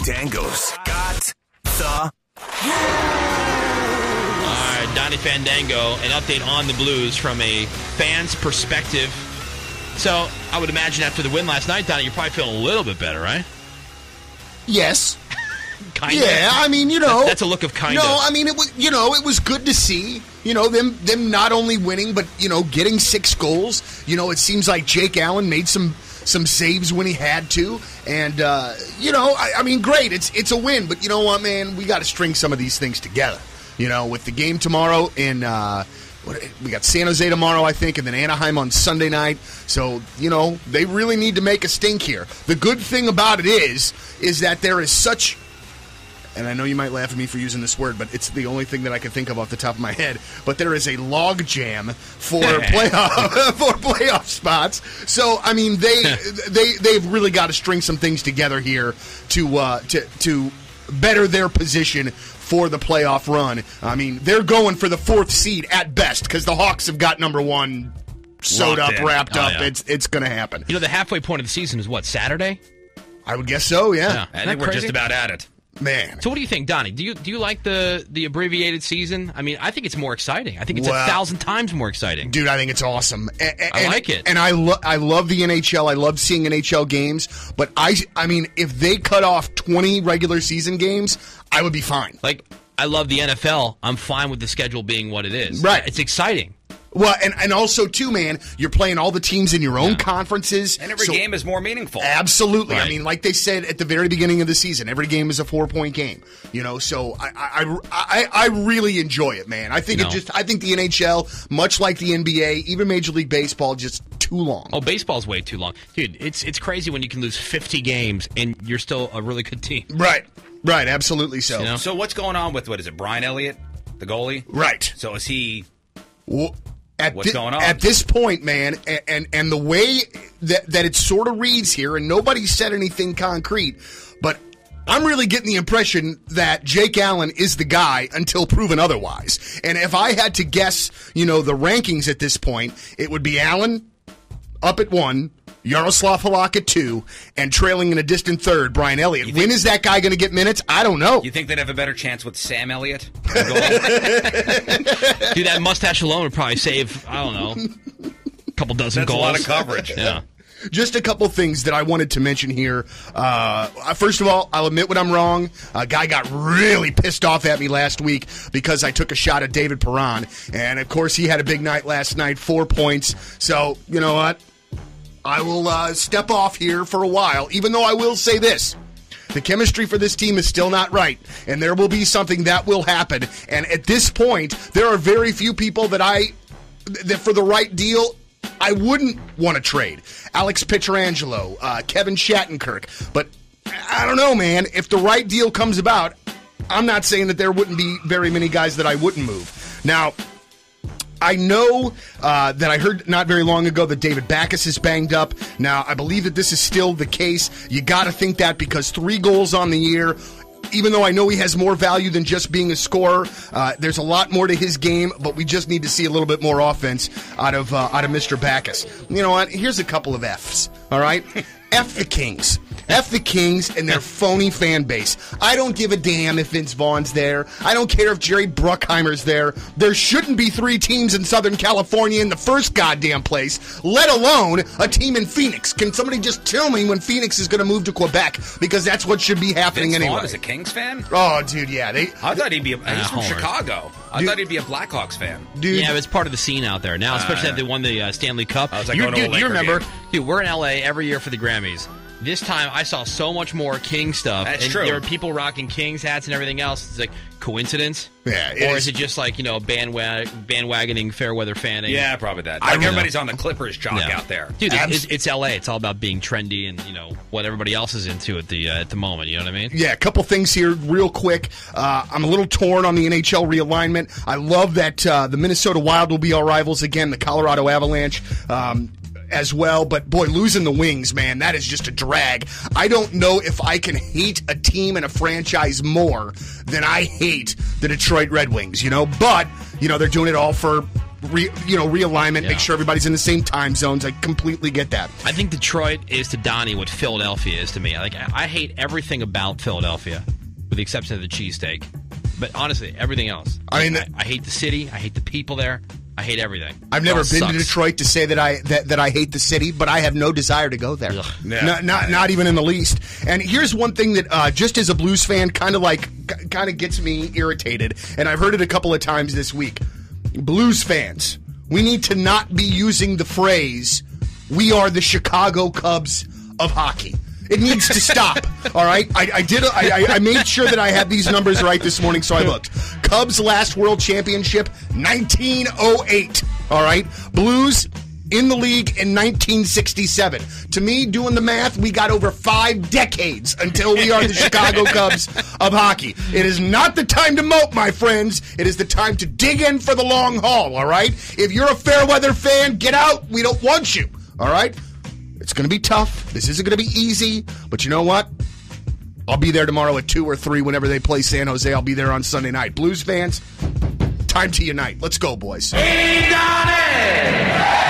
Fandango's got the... All right, Donny Fandango, an update on the Blues from a fan's perspective. So I would imagine after the win last night, Donny, you're probably feeling a little bit better, right? Yes. Kind of. Yeah, I mean, that's a look of kind of. No, I mean, it was good to see, them not only winning, but, getting 6 goals. It seems like Jake Allen made some saves when he had to. And, I mean, great. It's a win. But you know what, man? We got to string some of these things together. With the game tomorrow in we got San Jose tomorrow, I think, and then Anaheim on Sunday night. So, they really need to make a stink here. The good thing about it is that there is such... And I know you might laugh at me for using this word, but it's the only thing that I can think of off the top of my head. But there is a log jam for playoff spots. So I mean, they've really got to string some things together here to better their position for the playoff run. I mean, they're going for the 4th seed at best because the Hawks have got number 1 sewed up, wrapped up. Yeah. It's going to happen. The halfway point of the season is what, Saturday? I would guess so. Yeah. I think we're just about at it. Man. So what do you think, Donnie? Do you like the abbreviated season? I mean, I think it's more exciting. I think it's 1,000 times more exciting. Dude, I think it's awesome. I like it. And I love the NHL. I love seeing NHL games. But I mean, if they cut off 20 regular season games, I would be fine. Like, I love the NFL. I'm fine with the schedule being what it is. Right. It's exciting. Well, and also, too, man, you're playing all the teams in your own conferences. And every game is more meaningful. Absolutely. Right. I mean, like they said at the very beginning of the season, every game is a 4-point game. So I really enjoy it, man. I think I think the NHL, much like the NBA, even Major League Baseball, just too long. Oh, baseball's way too long. Dude, it's crazy when you can lose 50 games and you're still a really good team. Right, absolutely so. So what's going on with, what is it, Brian Elliott, the goalie? Right. So is he... What's going on? At this point, man, and the way that it sort of reads here, and nobody said anything concrete, but I'm really getting the impression that Jake Allen is the guy until proven otherwise. And if I had to guess, the rankings at this point, it would be Allen up at 1, Yaroslav Halak at 2, and trailing in a distant 3rd, Brian Elliott. When is that guy going to get minutes? I don't know. You think they'd have a better chance with Sam Elliott? Dude, that mustache alone would probably save, I don't know, a couple dozen goals. That's a lot of coverage. Yeah. Just a couple things that I wanted to mention here. First of all, I'll admit when I'm wrong. A guy got really pissed off at me last week because I took a shot at David Perron. And, of course, he had a big night last night, 4 points. So, you know what? I will step off here for a while, even though I will say this. The chemistry for this team is still not right, and there will be something that will happen. And at this point, there are very few people that for the right deal, I wouldn't want to trade. Alex Pietrangelo, Kevin Shattenkirk. But I don't know, man. If the right deal comes about, I'm not saying that there wouldn't be very many guys that I wouldn't move. Now, I know that I heard not very long ago that David Backes is banged up. Now, I believe that this is still the case. You got to think that because 3 goals on the year, even though I know he has more value than just being a scorer, there's a lot more to his game, but we just need to see a little bit more offense out of Mr. Backes. You know what? Here's a couple of Fs, all right? F the Kings. F the Kings and their phony fan base. I don't give a damn if Vince Vaughn's there. I don't care if Jerry Bruckheimer's there. There shouldn't be 3 teams in Southern California in the first goddamn place, let alone a team in Phoenix. Can somebody just tell me when Phoenix is going to move to Quebec? Because that's what should be happening Vince anyway. Vaughn is a Kings fan? Oh, dude, yeah. I thought he'd be he's from Chicago. I thought he'd be a Blackhawks fan. Dude. Yeah, but it's part of the scene out there now, especially that they won the Stanley Cup. I was like, you remember, game. Dude, we're in L.A. every year for the Grammys. This time, I saw so much more King stuff. That's and true. There were people rocking Kings hats and everything else. It's like, coincidence? Yeah. Or is it just like, bandwagoning, fair weather fanning? Yeah, probably that. Like everybody's on the Clippers jock out there. Dude, it's L.A. It's all about being trendy and, what everybody else is into at the moment. You know what I mean? Yeah, a couple things here real quick. I'm a little torn on the NHL realignment. I love that the Minnesota Wild will be our rivals again, the Colorado Avalanche. As well, but boy, losing the Wings, man, that is just a drag. I don't know if I can hate a team and a franchise more than I hate the Detroit Red Wings, but, they're doing it all for realignment, make sure everybody's in the same time zones. I completely get that. I think Detroit is to Donny what Philadelphia is to me. Like, I hate everything about Philadelphia, with the exception of the cheesesteak. But honestly, everything else. I hate the city. I hate the people there. I hate everything. I've never been to Detroit to say that I hate the city, but I have no desire to go there. Not even in the least. And here's one thing that just as a Blues fan kind of gets me irritated, and I've heard it a couple of times this week. Blues fans, we need to not be using the phrase, "We are the Chicago Cubs of hockey." It needs to stop, all right? I made sure that I had these numbers right this morning, so I looked. Cubs' last World Championship, 1908, all right? Blues in the league in 1967. To me, doing the math, we got over 5 decades until we are the Chicago Cubs of hockey. It is not the time to mope, my friends. It is the time to dig in for the long haul, all right? If you're a Fairweather fan, get out. We don't want you, all right? It's going to be tough. This isn't going to be easy. But you know what? I'll be there tomorrow at 2 or 3 whenever they play San Jose. I'll be there on Sunday night. Blues fans, time to unite. Let's go, boys. Hey, Donny!